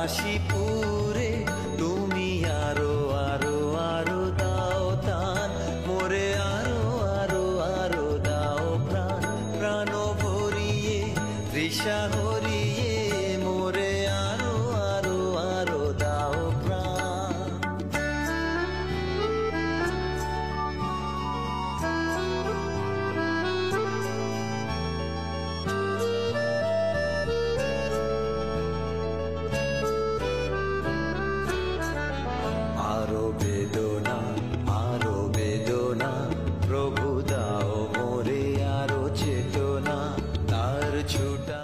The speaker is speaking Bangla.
কাশীপুরে তুমি আরো আরো আরো দাও দান মোরে আরো আরো আরো দাও প্রাণ প্রাণ ভরিয়ে তৃষা হরিয়ে মোরে আরো আরো আরো দাও প্রাণ। আরো বেদনা আরো বেদনা প্রভু দাও মোরে আরো চেতনা তার ছুটা।